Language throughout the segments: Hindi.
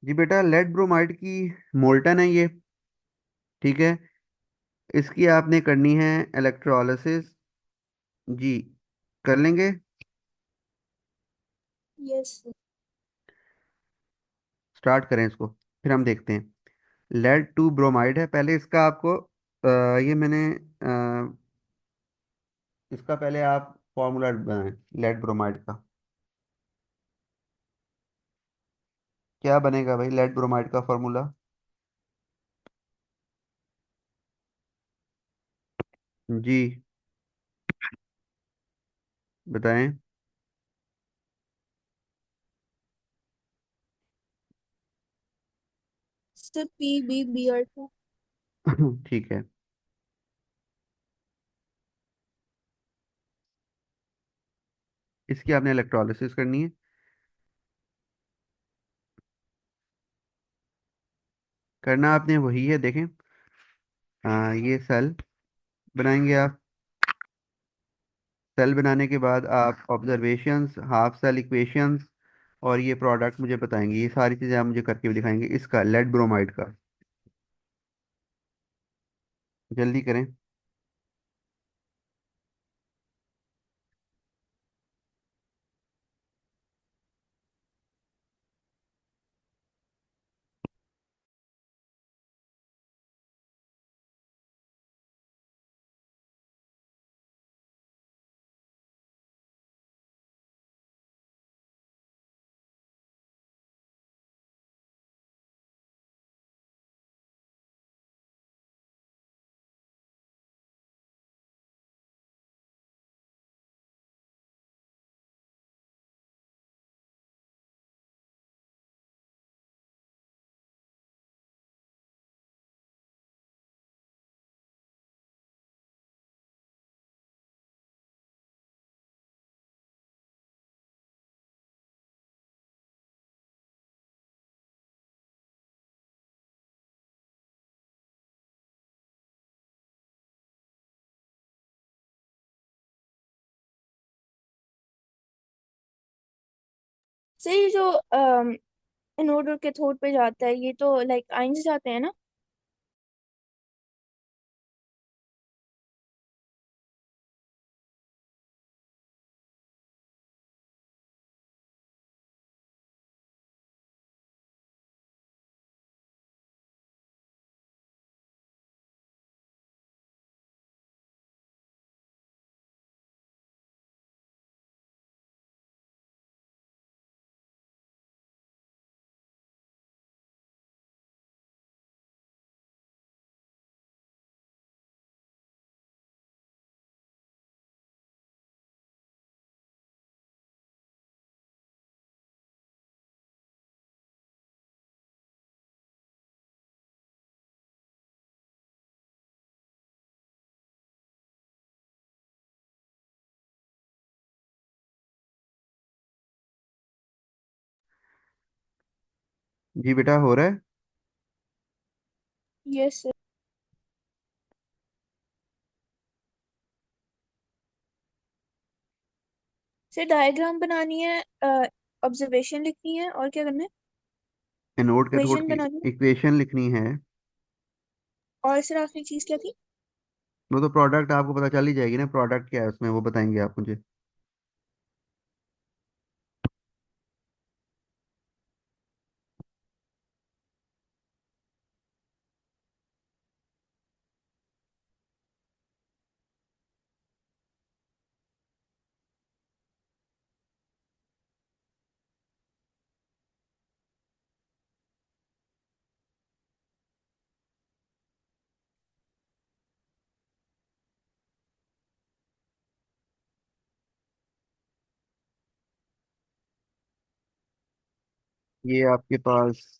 जी बेटा, लेड ब्रोमाइड की मोल्टन है ये। ठीक है। इसकी आपने करनी है इलेक्ट्रोलिसिस। जी, कर लेंगे। यस। स्टार्ट करें इसको, फिर हम देखते हैं। लेड टू ब्रोमाइड है, पहले इसका आपको ये मैंने इसका पहले आप फॉर्मूला बनाएं लेड ब्रोमाइड का। क्या बनेगा भाई लेड ब्रोमाइड का फॉर्मूला? जी, बताएं। Sir PbBr2। ठीक है। इसकी आपने इलेक्ट्रोलिसिस करनी है। करना आपने वही है, देखें। ये सेल बनाएंगे आप। सेल बनाने के बाद आप ऑब्जर्वेशंस, हाफ सेल इक्वेशंस और ये प्रोडक्ट मुझे बताएंगे। ये सारी चीज़ें आप मुझे करके भी दिखाएंगे इसका लेड ब्रोमाइड का। जल्दी करें। सर ये जो एनोड और कैथोड पे जाता है, ये तो लाइक आयन से जाते हैं ना। जी बेटा, हो रहा है। Yes sir. सर डायग्राम बनानी है, ऑब्जर्वेशन लिखनी है, और क्या करना है? एनोड कैथोड इक्वेशन की बनानी है। इक्वेशन लिखनी है। और सर आखिरी चीज क्या थी? वो तो प्रोडक्ट आपको पता चल ही जाएगी ना, प्रोडक्ट क्या है उसमें वो बताएंगे आप मुझे। ये आपके पास,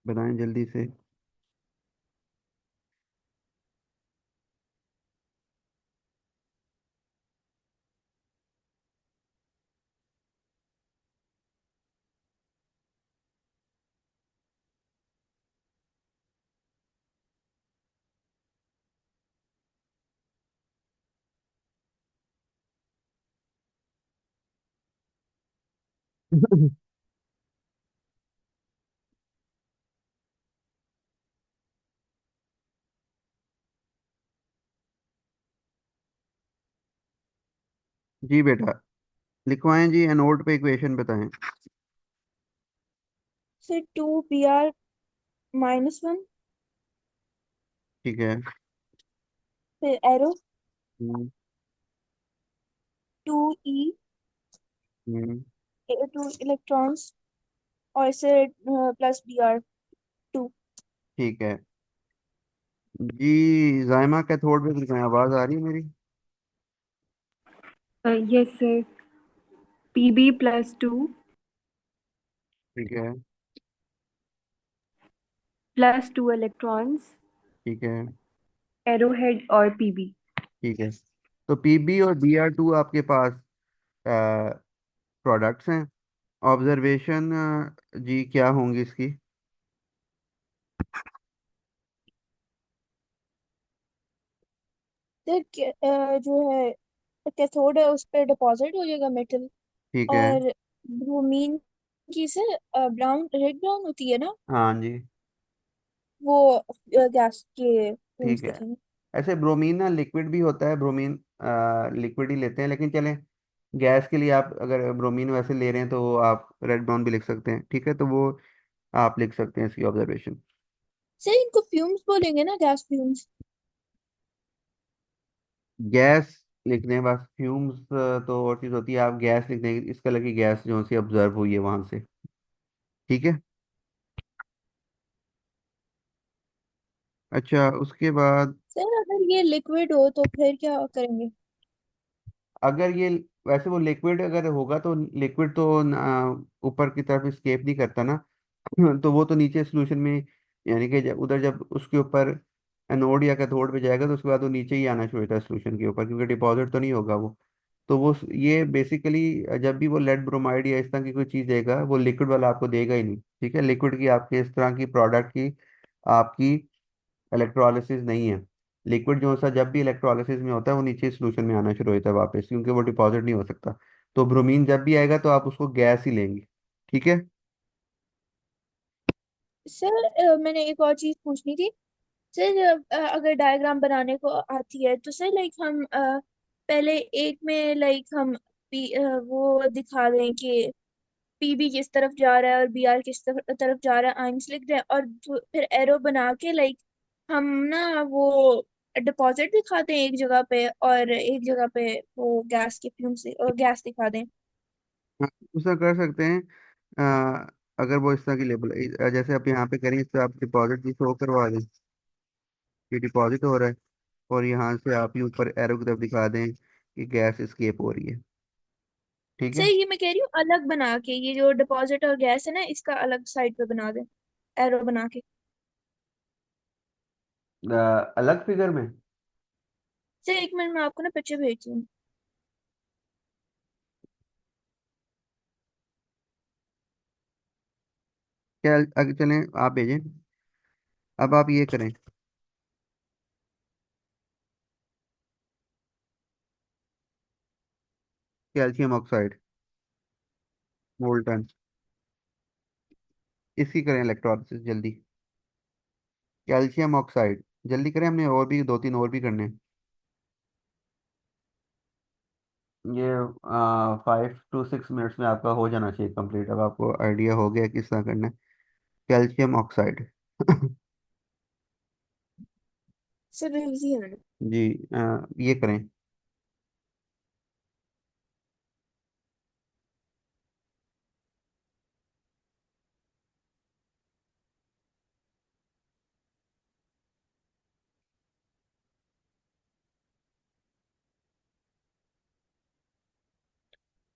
बनाएं जल्दी से। जी बेटा, लिखवाएं जी, नोट पे इक्वेशन बताएं। फिर 2 br - 1, ठीक है। फिर एरो हम्म। 2e, हम्म। 2 इलेक्ट्रॉन्स, और इससे +br 2। ठीक है जी। जायमा कैथोड पे क्लिक करें। आवाज आ रही है मेरी? Yes, sir. Pb+2 ठीक है। +2 electrons, ठीक है। arrowhead और Pb। ठीक है। तो पीबी और Br2 आपके पास प्रोडक्ट्स हैं। ऑब्जर्वेशन जी क्या होंगी इसकी? फिर जो है कैथोड है उस पर डिपॉजिट हो जाएगा मेटल। ठीक है। और ब्रोमीन की से ब्राउन, रेड ब्राउन होती है ना, हाँ जी। वो गैस के ठीक फ्यूम्स है। दिखेंगे। ऐसे ब्रोमीन ना लिक्विड भी होता है, ब्रोमीन लिक्विड ही लेते हैं, लेकिन चलें, गैस के लिए आप अगर ब्रोमीन वैसे ले रहे हैं तो आप रेड ब्राउन भी लिख सकते हैं। ठीक है, तो वो आप लिख सकते हैं इसकी ऑब्जर्वेशन। सर इनको फ्यूम्स बोलेंगे ना, गैस फ्यूम्स। गैस लिख दें बस, फ्यूम्स तो और चीज़ होती है। आप गैस लिख दें, इस कलर की गैस जो सी ऑब्जर्व हुई है वहां से। ठीक है। अच्छा, उसके बाद सर अगर ये लिक्विड हो तो फिर क्या करेंगे? अगर ये, वैसे वो लिक्विड अगर होगा तो लिक्विड तो ऊपर की तरफ स्केप नहीं करता ना। तो वो तो नीचे सोल्यूशन में, यानी कि उधर जब उसके ऊपर एनोड या कैथोड पे जाएगा तो उसके बाद वो नीचे ही आना शुरू होता है सोल्यूशन के ऊपर, क्योंकि डिपॉजिट तो नहीं होगा वो। तो वो ये बेसिकली जब भी वो लेड ब्रोमाइड या इस तरह की कोई चीज़ देगा, वो लिक्विड वाला आपको देगा ही नहीं। ठीक है, लिक्विड की आपके इस तरह की प्रोडक्ट की आपकी इलेक्ट्रोलिसिस नहीं है। लिक्विड जो सा जब भी इलेक्ट्रोलिसिस में होता है वो नीचे सोल्यूशन में आना शुरू होता है वापस, क्योंकि वो डिपॉजिट नहीं हो सकता। तो ब्रोमीन जब भी आएगा तो आप उसको गैस ही लेंगे। ठीक है। सर मैंने एक और चीज पूछनी थी। सर अगर डायग्राम बनाने को आती है तो सर लाइक हम पहले एक में लाइक हम वो दिखा दें कि पीबी किस तरफ जा रहा है और बीआर किस तरफ जा रहा है, आइंस लिख दें, और फिर एरो बना के लाइक हम ना वो डिपॉजिट दिखाते हैं एक जगह पे, और एक जगह पे वो गैस के फ्यूम से गैस दिखा दें। हाँ, उसका कर सकते हैं। अगर वो इस तरह की लेबल, जैसे आप यहाँ पे करें, इस पर आप डिपॉजिट भी शो करवा दें, ये डिपॉजिट हो रहा है, और यहाँ से आप ही ऊपर एरो की तरफ दिखा दें कि गैस एस्केप हो रही है। ठीक सर है। ये मैं कह रही हूँ अलग बना के, ये जो डिपॉजिट और गैस है ना इसका अलग साइड पे बना दें, एरो बना के। अलग फिगर में? सर 1 मिनट में आपको ना पिक्चर भेजती हूँ। क्या, आगे चलें, आप भेजें। अब आप ये करें, कैल्शियम ऑक्साइड मोल्टन, इसकी करें इलेक्ट्रोलिसिस जल्दी। कैल्शियम ऑक्साइड जल्दी करें, हमने और भी दो तीन और भी करने हैं। ये 5 to 6 मिनट्स में आपका हो जाना चाहिए कंप्लीट। अब आपको आइडिया हो गया किस तरह करना है। Calcium oxide. सर इजी है। जी, ये करें।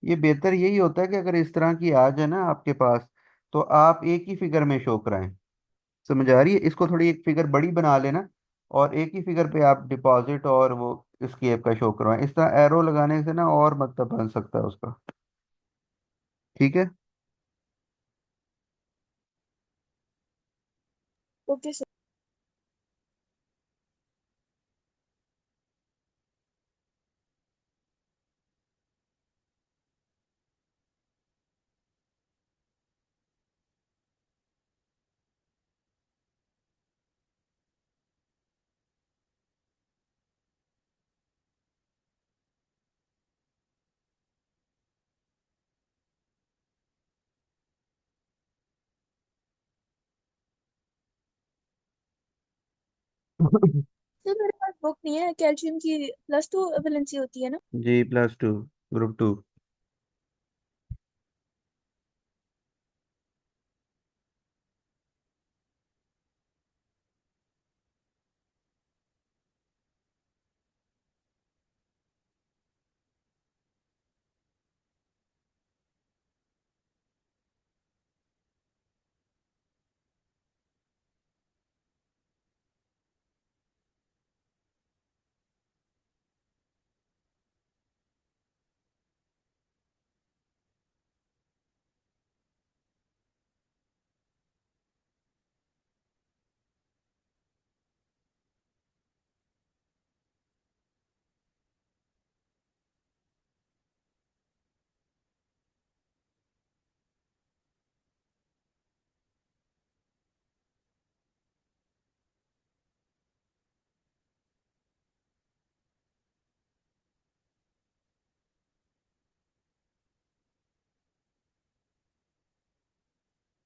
ये बेहतर यही होता है कि अगर इस तरह की आ जाए ना आपके पास, तो आप एक ही फिगर में शो कराएं। समझ आ रही है? इसको थोड़ी एक फिगर बड़ी बना लेना, और एक ही फिगर पे आप डिपॉजिट और वो स्केप का शो करवाएं। इस तरह एरो लगाने से ना और मतलब बन सकता है उसका। ठीक है। Okay sir. तो मेरे पास बुक नहीं है, कैल्शियम की +2 वैलेंसी होती है ना। G+2, group 2।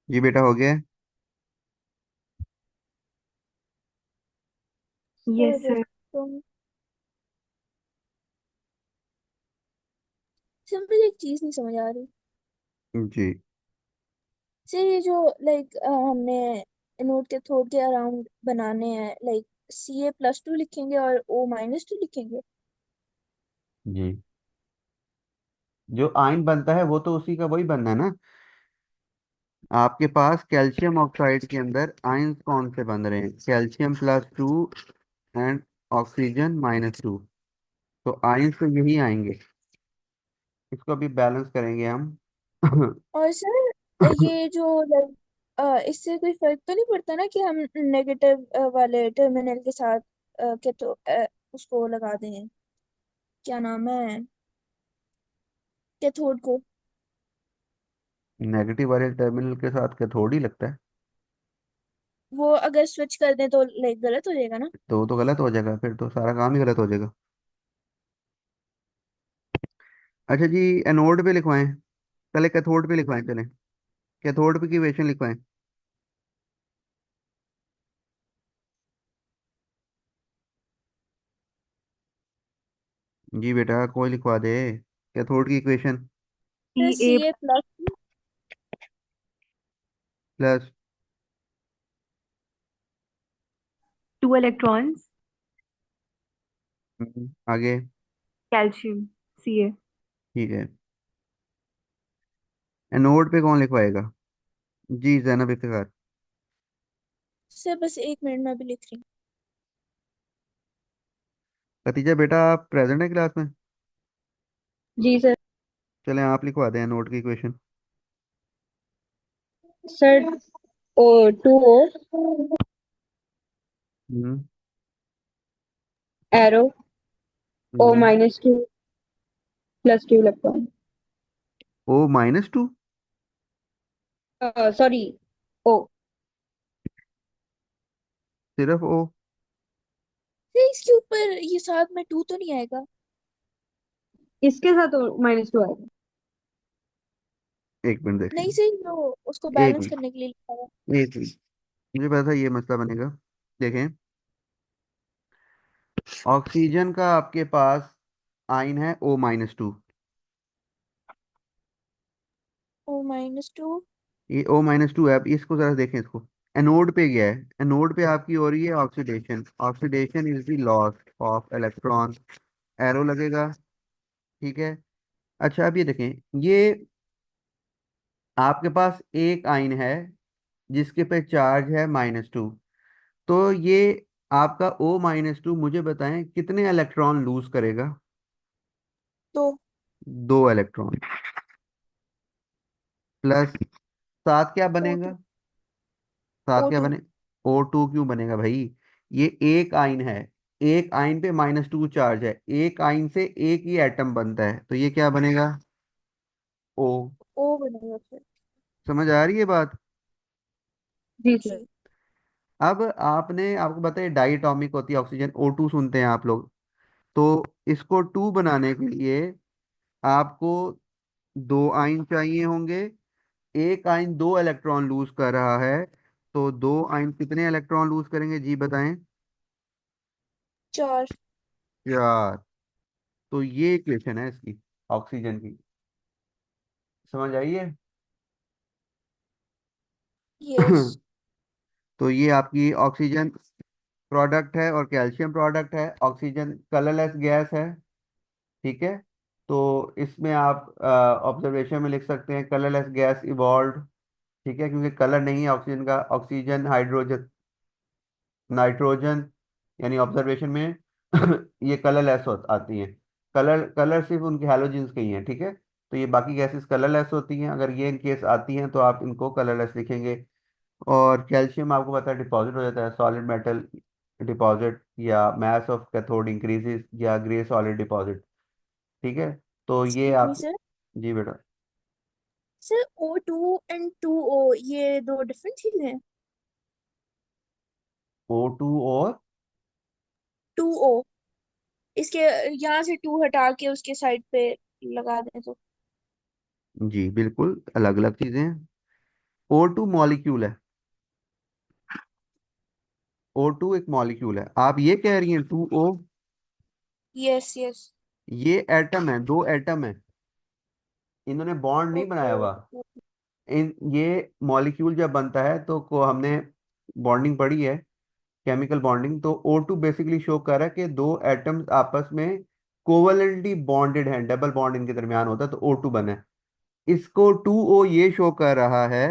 जी बेटा, हो गया है? Yes sir sir. तुम सर मुझे एक चीज नहीं समझ आ रही। जी सर ये जो लाइक हमने नोट के थोड़ के अराउंड बनाने हैं, लाइक CA+2 लिखेंगे और O-2 लिखेंगे। जी, जो आयन बनता है वो तो उसी का वही बनना है ना। आपके पास कैल्शियम ऑक्साइड के अंदर आयन कौन से बन रहे हैं? Ca+2 and oxygen -2। तो आयन तो यही आएंगे। इसको अभी बैलेंस करेंगे हम। और सर ये जो लाइक इससे कोई फर्क तो नहीं पड़ता ना कि हम नेगेटिव वाले टर्मिनल के साथ के तो उसको लगा दें, क्या नाम है, कैथोड को। नेगेटिव वाले टर्मिनल के साथ कैथोड ही लगता है। वो अगर स्विच कर दें तो लाइक गलत हो जाएगा ना। तो वो तो गलत हो जाएगा, फिर तो सारा काम ही गलत हो जाएगा। अच्छा जी, एनोड पे लिखवाएं, पहले कैथोड पे लिखवाएं, चलें। कैथोड पे की इक्वेशन लिखवाएं। जी बेटा, कोई लिखवा दे कैथोड की इक्वेशन। सी फिर ए CA+। प्लस। 2 इलेक्ट्रॉन्स। आगे। Calcium Ca। ठीक है। एनोड पे कौन लिखवाएगा? जी जैनब इफ्तिखार। सर बस 1 मिनट में अभी लिख रही हूँ। खतीजा बेटा, आप प्रेजेंट है क्लास में? जी सर। चलें, आप लिखवा दें एनोड की इक्वेशन। सर O2O हम्म। एरो O हम्म। -2 +2 इलेक्ट्रॉन। O-2। Sorry O। सिर्फ O? सर इसके ऊपर ये साथ में 2 तो नहीं आएगा? इसके साथ O -2 आएगा। एक मिनट देख नहीं लें। सर, जो उसको एक बैलेंस मिनट, करने के लिए लिखा हुआ। एक मिनट। मुझे पता था ये मसला बनेगा। देखें, ऑक्सीजन का आपके पास आयन है O-2। O-2। ये O-2 है। अब इसको जरा देखें, इसको एनोड पे गया है। एनोड पे आपकी हो रही है oxidation. Oxidation is the loss of electron. Arrow लगेगा। ठीक है। अच्छा, अब ये देखें, ये आपके पास एक आयन है जिसके पे चार्ज है -2। तो ये आपका O-2 मुझे बताएं कितने इलेक्ट्रॉन लूज करेगा? तो 2 इलेक्ट्रॉन। प्लस, साथ क्या O2। बनेगा? साथ क्या O2। बने? O2 क्यों बनेगा भाई? ये एक आयन है। एक आयन पे -2 चार्ज है। एक आयन से एक ही एटम बनता है, तो ये क्या बनेगा? O। O बनेगा फिर। समझ आ रही है बात? जी सर। जी। अब आपने, आपको पता है डाई एटॉमिक होती है ऑक्सीजन। O2 सुनते हैं आप लोग। तो इसको 2 बनाने के लिए आपको 2 आयन चाहिए होंगे। एक आयन 2 इलेक्ट्रॉन लूज कर रहा है, तो 2 आयन कितने इलेक्ट्रॉन लूज करेंगे जी बताएं। चार। यार, तो ये इक्वेशन है इसकी, ऑक्सीजन की। समझ आइए। यस। तो ये आपकी ऑक्सीजन प्रोडक्ट है और कैल्शियम प्रोडक्ट है। ऑक्सीजन कलरलेस गैस है, ठीक है। तो इसमें आप ऑब्जर्वेशन में लिख सकते हैं कलरलेस गैस इवॉल्व, ठीक है, क्योंकि कलर नहीं है ऑक्सीजन का। ऑक्सीजन, हाइड्रोजन, नाइट्रोजन, यानी ऑब्जर्वेशन में ये कलरलेस आती हैं। कलर कलर सिर्फ उनके हैलोजेंस के ही हैं, ठीक है। तो ये बाकी गैसेस कलरलेस होती हैं। अगर ये इन केस आती हैं तो आप इनको कलरलेस लिखेंगे। और कैल्शियम आपको पता है डिपॉजिट हो जाता है, सॉलिड मेटल डिपॉजिट, या मैस ऑफ कैथोड इंक्रीजेस, या ग्रे सॉलिड डिपॉजिट, ठीक है। तो ये एक्सक्यूज मी आप। सर। जी बेटा। सर O2 and 2O ये दो डिफरेंट चीजें हैं। O2 और 2O, इसके यहाँ से 2 हटा के उसके साइड पे लगा दें तो। जी बिल्कुल अलग अलग चीजें हैं। O2 मॉलिक्यूल है। O2 एक मॉलिक्यूल है। आप ये कह रही हैं 2O, यस यस। ये एटम है, दो एटम है, इन्होंने बॉन्ड नहीं ओके बनाया हुआ। ओके। इन ये मॉलिक्यूल जब बनता है तो को हमने बॉन्डिंग पढ़ी है, केमिकल बॉन्डिंग। तो O2 बेसिकली शो कर रहा है कि दो एटम्स आपस में कोवलेंटली बॉन्डेड हैं, डबल बॉन्ड इनके दरमियान होता है, तो O2 बना है। इसको 2O ये शो कर रहा है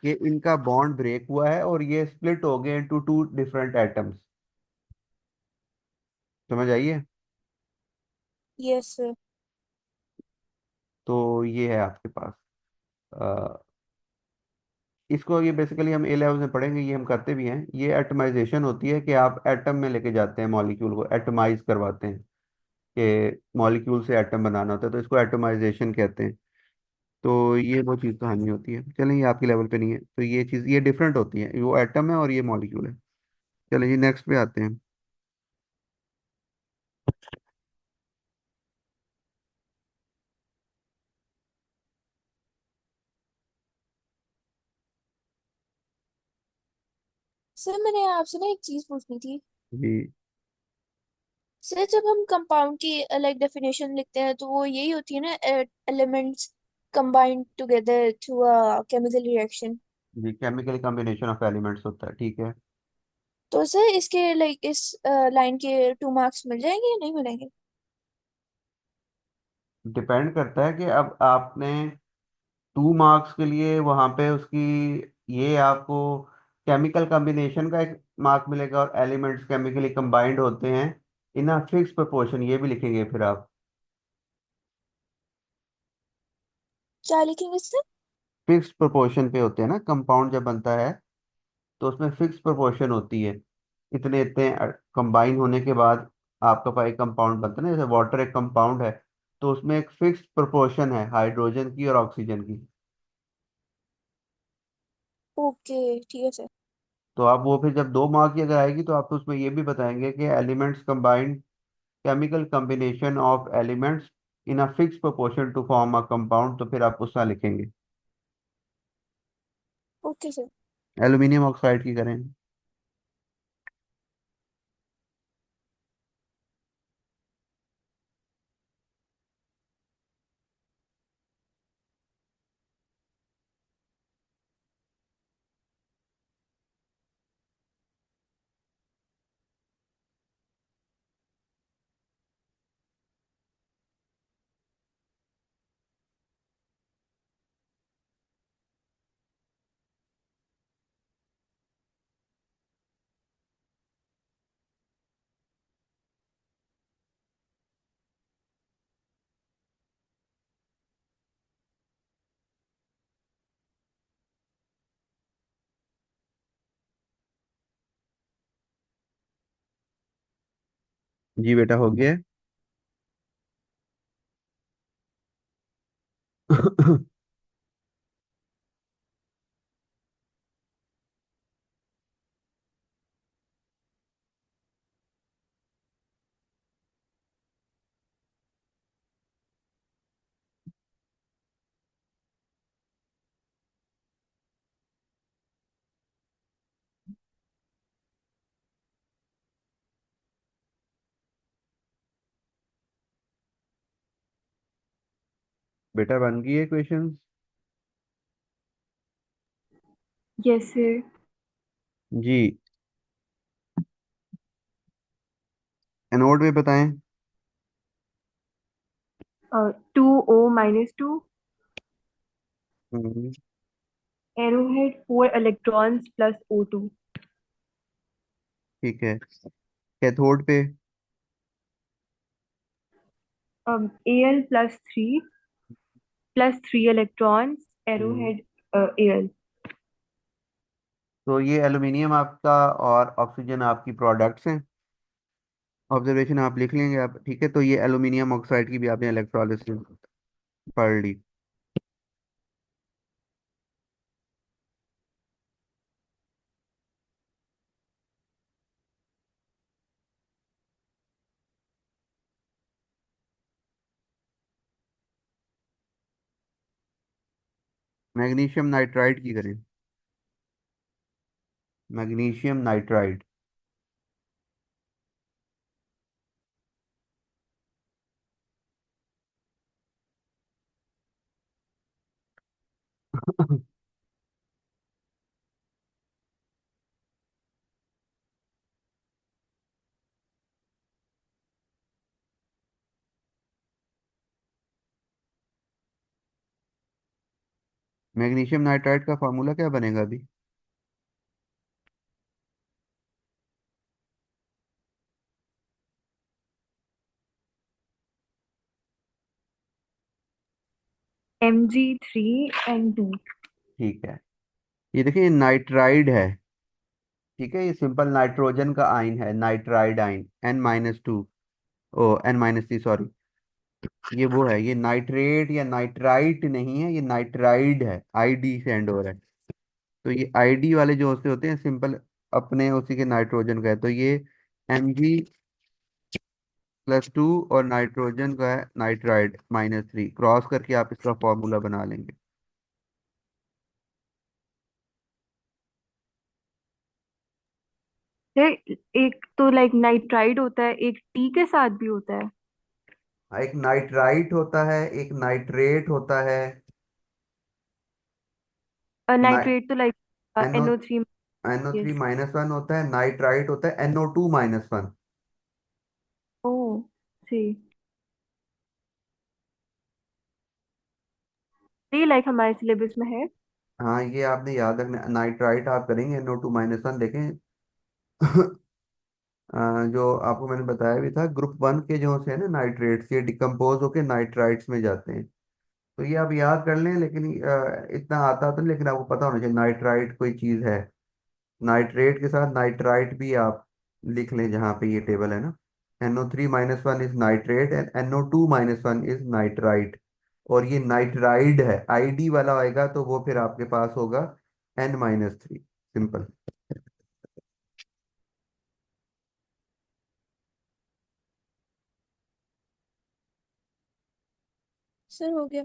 कि इनका बॉन्ड ब्रेक हुआ है और ये स्प्लिट हो गए इनटू टू डिफरेंट एटम्स। समझ आइए। Yes sir. तो ये है आपके पास। इसको ये बेसिकली हम ए लेवल में पढ़ेंगे, ये हम करते भी हैं। ये एटमाइजेशन होती है कि आप एटम में लेके जाते हैं मॉलिक्यूल को, एटमाइज करवाते हैं कि मॉलिक्यूल से एटम बनाना होता है, तो इसको एटमाइजेशन कहते हैं। तो ये वो चीज़ कहानी होती है। चलें, ये आपके लेवल पे नहीं है, तो ये चीज़ ये डिफरेंट होती है, वो एटम है और ये मॉलिक्यूल है। चलिए जी नेक्स्ट पे आते हैं। सर मैंने आपसे ना एक चीज पूछनी थी। जी सर जब हम कंपाउंड की लाइक डेफिनेशन लिखते हैं तो वो यही होती है ना, elements combined together through a chemical reaction। जी, केमिकल कॉम्बिनेशन ऑफ एलिमेंट्स होता है, ठीक है। तो सर इसके लाइक इस लाइन के 2 मार्क्स मिल जाएंगे या नहीं मिलेंगे? डिपेंड करता है कि अब आपने 2 मार्क्स के लिए वहाँ पे उसकी, ये आपको केमिकल कॉम्बिनेशन का एक मार्क मिलेगा, और एलिमेंट्स केमिकली कंबाइंड होते हैं इन अ फिक्स प्रोपोर्शन, ये भी लिखेंगे फिर आप। क्या लिखेंगे सर? फिक्स प्रोपोर्शन पे होते हैं ना, कंपाउंड जब बनता है तो उसमें फिक्स प्रोपोर्शन होती है। इतने इतने कंबाइन होने के बाद आपका पाई कंपाउंड बनता है ना, जैसे वाटर एक कंपाउंड है, तो उसमें एक फिक्स प्रोपोर्शन है हाइड्रोजन की और ऑक्सीजन की। ओके ठीक है सर। तो आप वो फिर जब 2 मार्क की अगर आएगी तो आप तो उसमें ये भी बताएंगे कि elements combined, chemical combination of elements in a fix proportion to form a compound, तो फिर आप उसका लिखेंगे। Okay sir. एल्यूमिनियम ऑक्साइड की करें। जी बेटा, हो गया है। बेटा बन गई है क्वेश्चन? Yes sir. जी, एनोड में बताएं। 2O-2, हम्म, arrowhead 4 electrons plus O2. ठीक है। कैथोड पे? Al plus 3 electrons, हम्म, arrowhead Al. तो ये एल्यूमिनियम आपका और ऑक्सीजन आपकी प्रोडक्ट्स हैं। ऑब्जर्वेशन आप लिख लेंगे आप, ठीक है। तो ये एल्यूमिनियम ऑक्साइड की भी आपने इलेक्ट्रोलिसिस पढ़ ली। मैग्नीशियम नाइट्राइड की करें। Magnesium nitride. मैग्नीशियम नाइट्राइड का फार्मूला क्या बनेगा अभी? Mg3N2. ठीक है, ये देखिए नाइट्राइड है। ठीक है, ये सिंपल नाइट्रोजन का आयन है, नाइट्राइड आयन N-2। ओ N-3, सॉरी। ये वो है, ये नाइट्रेट या नाइट्राइट नहीं है, ये नाइट्राइड है, आईडी से एंड हो रहा है। तो ये आईडी वाले जो होते हैं सिंपल अपने उसी के नाइट्रोजन का है। तो ये Mg+2 और नाइट्रोजन का है नाइट्राइड -3, क्रॉस करके आप इसका फॉर्मूला बना लेंगे। सर एक तो लाइक नाइट्राइड होता है, एक टी के साथ भी होता है। एक नाइट्राइट होता है, एक नाइट्रेट होता है। नाइट्रेट तो like NO NO3। NO3 yes. -1 होता है, नाइट्राइट होता है NO2 -1। ओ सी। ये लाइक हमारे सिलेबस में है। हाँ, ये आपने याद रखना, नाइट्राइट आप करेंगे NO2 - 1 देखें। जो आपको मैंने बताया भी था, ग्रुप 1 के जो से है ना नाइट्रेट्स, ये डिकम्पोज होके नाइट्राइट्स में जाते हैं। तो ये आप याद कर लें, लेकिन इतना आता तो नहीं, लेकिन आपको पता होना चाहिए नाइट्राइट कोई चीज़ है। नाइट्रेट के साथ नाइट्राइट भी आप लिख लें, जहाँ पे ये टेबल है ना। NO3 - 1 is nitrate and NO2 - 1 is nitrite. और ये नाइट्राइड है, आईडी वाला आएगा तो वो फिर आपके पास होगा N-3, सिंपल। सर हो गया।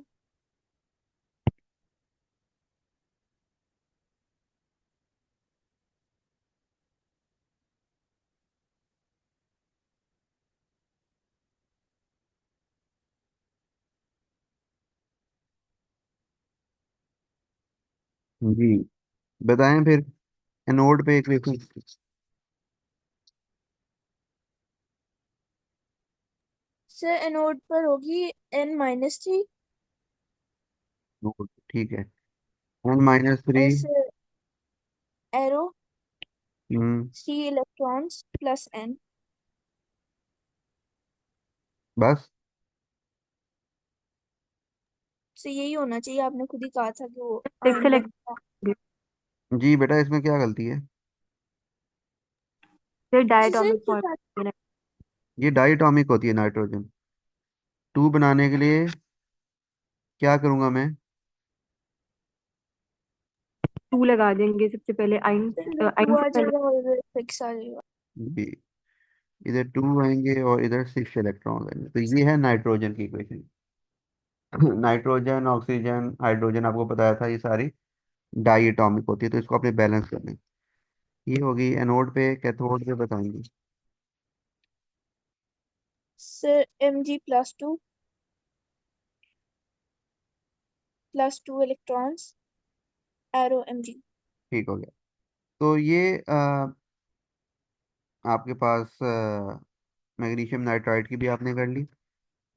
जी, बताएं फिर। एनोड पे इक्वेशन। सर एनोड पर होगी N-3। ठीक है, N-3। एस एरो हम्म, 3 electrons plus N। बस। तो यही होना चाहिए, आपने खुद ही कहा था कि वो सिक्स आयन बनता है। इलेक्ट्रॉन। जी बेटा, इसमें क्या गलती है? सर सर डायटोमिक तो बात- फॉर्मूला। ये डाइटोमिक होती है नाइट्रोजन। टू बनाने के लिए क्या करूंगा मैं? 2 लगा देंगे सबसे पहले, आइन इधर आइन 2 से आ पहले। जाएगा और इधर 6 आ जाएगा। जी, इधर 2 आएंगे और इधर 6 इलेक्ट्रॉन आएंगे, तो ये है नाइट्रोजन की इक्वेशन। नाइट्रोजन, ऑक्सीजन, हाइड्रोजन आपको बताया था, ये सारी डाई एटॉमिक होती है, तो इसको आपने बैलेंस करना है। ये होगी एनोड पे। कैथोड पे बताएंगे। Sir Mg+2। Plus 2 electrons arrow Mg। ठीक हो गया। तो ये आपके पास मैग्नीशियम नाइट्राइड की भी आपने कर ली।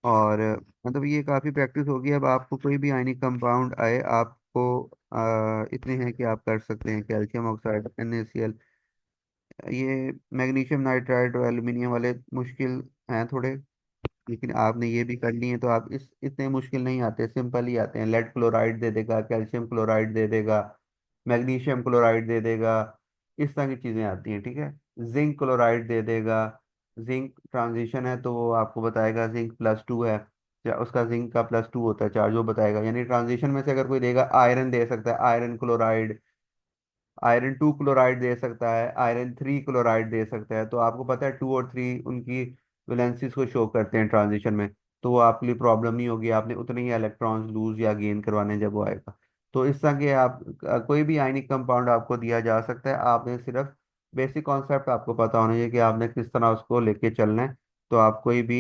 और मतलब ये काफ़ी प्रैक्टिस होगी। अब आपको कोई भी आयनिक कंपाउंड आए, आपको इतने हैं कि आप कर सकते हैं। कैल्शियम ऑक्साइड NaCl, ये मैग्नीशियम नाइट्राइड और एल्यूमिनियम वाले मुश्किल हैं थोड़े, लेकिन आपने ये भी कर लिए हैं तो आप इस इतने मुश्किल नहीं आते, सिंपल ही आते हैं। लेड क्लोराइड दे देगा, कैल्शियम क्लोराइड दे देगा, मैग्नीशियम क्लोराइड दे देगा, इस तरह की चीज़ें आती हैं। ठीक है। जिंक क्लोराइड दे देगा। जिंक ट्रांजिशन है तो वो आपको बताएगा जिंक +2 है, या उसका जिंक का +2 होता है चार्ज, वो बताएगा। यानी ट्रांजिशन में से अगर कोई देगा, आयरन दे सकता है, आयरन क्लोराइड, आयरन 2 क्लोराइड दे सकता है, आयरन 3 क्लोराइड दे सकता है। तो आपको पता है 2 और 3 उनकी वैलेंसीज को शो करते हैं ट्रांजिशन में। तो वो आपके लिए प्रॉब्लम नहीं होगी, आपने उतने ही इलेक्ट्रॉन्स लूज या गेन करवाने जब वो आएगा। तो इस तरह के आप कोई भी आयनिक कंपाउंड आपको दिया जा सकता है, आपने सिर्फ बेसिक कॉन्सेप्ट आपको पता होना चाहिए कि आपने किस तरह उसको लेके चलना है। तो आप कोई भी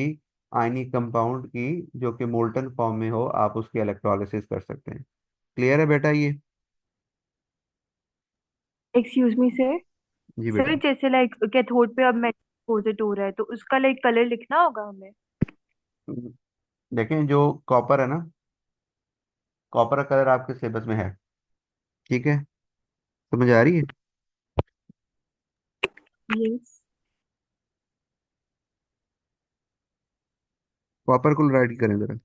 आयनिक कंपाउंड की जो कि मोल्टन फॉर्म में हो, आप उसकी इलेक्ट्रोलिसिस कर सकते हैं। क्लियर है बेटा ये? Excuse me sir. जी सर बेटा। जैसे लाइक कैथोड पे अब मेटल डिपॉजिट हो रहा है तो उसका लाइक कलर लिखना होगा हमें? देखें, जो कॉपर है ना, कॉपर का कलर आपके सिलेबस में है। ठीक है, समझ आ रही है? यस। कॉपर को राइट करें जरा।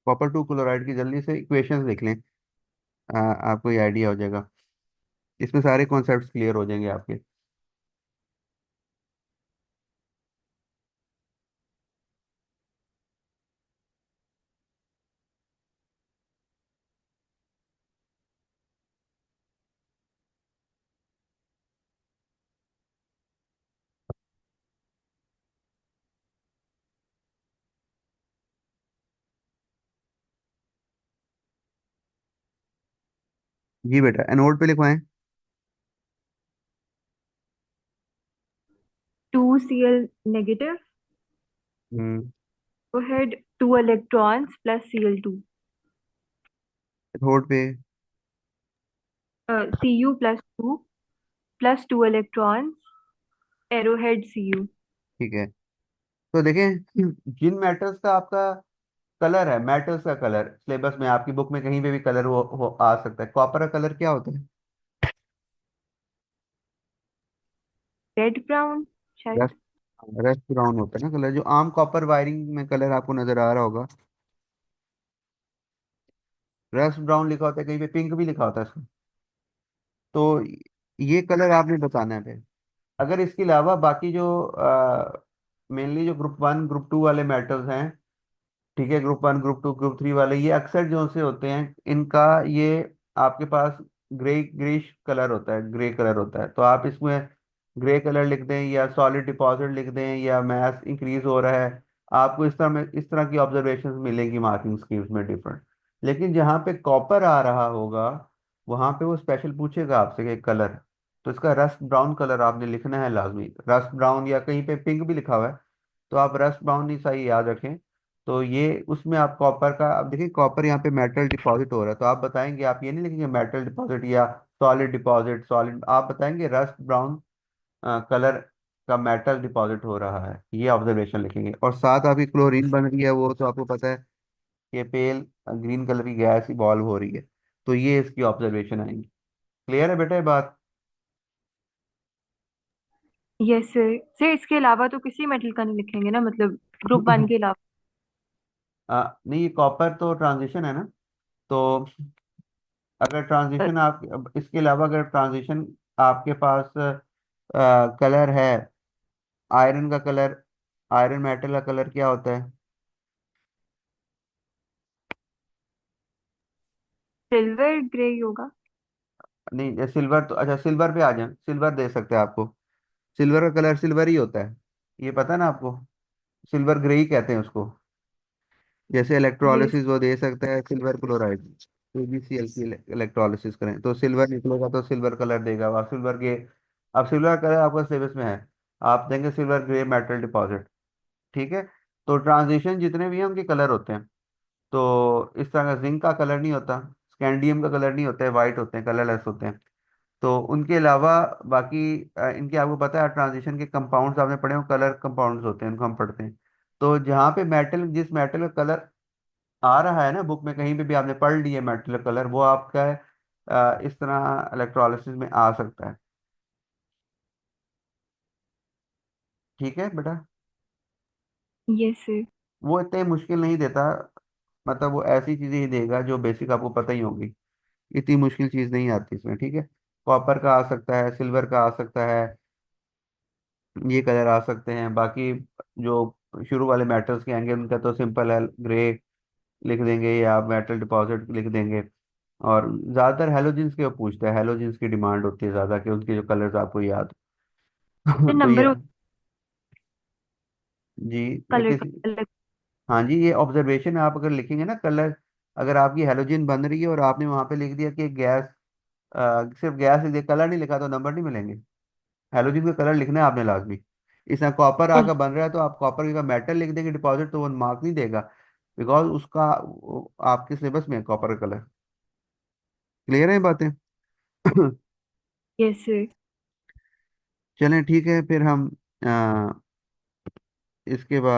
कॉपर 2 क्लोराइड की जल्दी से इक्वेशंस लिख लें, आपको ये आइडिया हो जाएगा। इसमें सारे कॉन्सेप्ट्स क्लियर हो जाएंगे आपके। जी बेटा, एनोड पे लिखवाएं। 2Cl negative, hmm. Head 2 electrons plus Cl2। Anode पे। Cu+2 plus 2 electrons, arrow head Cu। ठीक है। तो देखें, जिन मेटल्स का आपका कलर है, मेटल्स का कलर सिलेबस में आपकी बुक में कहीं पे भी कलर हो आ सकता है। कॉपर का कलर क्या होता है? रेड ब्राउन शायद। रस्ट रस्ट ब्राउन होता है ना कलर, जो आम कॉपर वायरिंग में कलर आपको नजर आ रहा होगा। रस्ट ब्राउन लिखा होता है, कहीं पे पिंक भी लिखा होता है इसमें। तो ये कलर आपने बताना है फिर। अगर इसके अलावा बाकी जो मेनली जो ग्रुप 1 ग्रुप 2 वाले मेटल्स हैं, ठीक है, ग्रुप 1 ग्रुप 2 ग्रुप 3 वाले, ये अक्सर जो से होते हैं इनका, ये आपके पास ग्रेइश कलर होता है, ग्रे कलर होता है। तो आप इसमें ग्रे कलर लिख दें, या सॉलिड डिपॉजिट लिख दें, या मैस इंक्रीज हो रहा है। आपको इस तरह की ऑब्जर्वेशन मिलेंगी मार्किंग स्कीम्स में डिफरेंट। लेकिन जहाँ पे कॉपर आ रहा होगा, वहाँ पे वो स्पेशल पूछेगा आपसे कि कलर, तो इसका रस्ट ब्राउन कलर आपने लिखना है लाजमी। रस्ट ब्राउन, या कहीं पे पिंक भी लिखा हुआ है तो आप रस्ट ब्राउन ही सही याद रखें। तो ये उसमें आप कॉपर का, अब देखिए कॉपर यहाँ पे मेटल डिपॉजिट हो रहा है, तो आप बताएंगे, आप ये नहीं लिखेंगे मेटल डिपॉजिट या सॉलिड डिपॉजिट, सॉलिड आप बताएंगे रस्ट ब्राउन कलर का मेटल डिपॉजिट हो रहा है, ये ऑब्जर्वेशन लिखेंगे। और साथ आपकी क्लोरीन बन रही है, वो तो आपको पता है कि पेल ग्रीन कलर की गैस इवॉल्व हो रही है। तो ये इसकी ऑब्जर्वेशन आएंगी। क्लियर है बेटा ये बात? Yes sir. सर इसके अलावा तो किसी मेटल का नहीं लिखेंगे ना, मतलब ग्रुप 1 के अलावा? नहीं, ये कॉपर तो ट्रांजिशन है ना। तो अगर अ, ट्रांजिशन आप, अब इसके अलावा अगर ट्रांजिशन आपके पास कलर है, आयरन का कलर, आयरन मेटल का कलर क्या होता है? सिल्वर ग्रे होगा। नहीं, सिल्वर तो, अच्छा सिल्वर पे आ जाए, सिल्वर दे सकते हैं आपको। सिल्वर का कलर सिल्वर ही होता है, ये पता है ना आपको। सिल्वर ग्रे ही कहते हैं उसको। जैसे यस। इलेक्ट्रोलिसिस वो दे सकता है सिल्वर क्लोराइड। AbCl की इलेक्ट्रोलिसिस करें तो सिल्वर निकलेगा, तो सिल्वर कलर देगा। आप सिल्वर के, अब सिल्वर कलर आपका सिलेबस में है, आप देंगे सिल्वर ग्रे मेटल डिपॉजिट। ठीक है। तो ट्रांजिशन जितने भी हैं उनके कलर होते हैं। तो इस तरह का जिंक का कलर नहीं होता, स्कैंडियम का कलर नहीं होता है, वाइट होते हैं, कलरलेस होते हैं। तो उनके अलावा बाकी इनके आपको पता है ट्रांजिशन के कंपाउंड्स आपने पढ़े हो, कलर कंपाउंड्स होते हैं, उनको हम पढ़ते हैं। तो जहाँ पे मेटल, जिस मेटल का कलर आ रहा है ना बुक में, कहीं पे भी आपने पढ़ लिया मेटल कलर, वो आपका इस तरह इलेक्ट्रोलिसिस में आ सकता है। ठीक है बेटा। Yes sir. वो इतने मुश्किल नहीं देता, मतलब वो ऐसी चीजें ही देगा जो बेसिक आपको पता ही होगी। इतनी मुश्किल चीज नहीं आती इसमें। ठीक है। कॉपर का आ सकता है, सिल्वर का आ सकता है, ये कलर आ सकते हैं। बाकी जो शुरू वाले मेटल्स के आएंगे उनका तो सिंपल है, ग्रे लिख देंगे या मेटल डिपॉजिट लिख देंगे। और ज्यादातर हेलोजेंस के वो पूछता है, हेलोजेंस की डिमांड होती है ज्यादा कि उनके जो कलर्स आपको याद हो। सर तो ये, नंबर जी, ये कलर का किसी, अलग। हाँ जी, ये ऑब्जर्वेशन है। आप अगर लिखेंगे ना कलर, अगर आपकी हेलोजन बन रही है और आपने वहां पे लिख दिया कि गैस, सिर्फ गैस लिख दिया, कलर नहीं लिखा, तो नंबर नहीं मिलेंगे। हेलोजन का कलर लिखना है आपने लाजमी। इस तरह कॉपर आका बन रहा है तो आप कॉपर का मेटल लिख देंगे डिपॉजिट, तो वो मार्क नहीं देगा, बिकॉज उसका आपके सिलेबस में है कॉपर का कलर। क्लियर है ये बातें? Yes sir. चलें ठीक है, फिर हम इसके बाद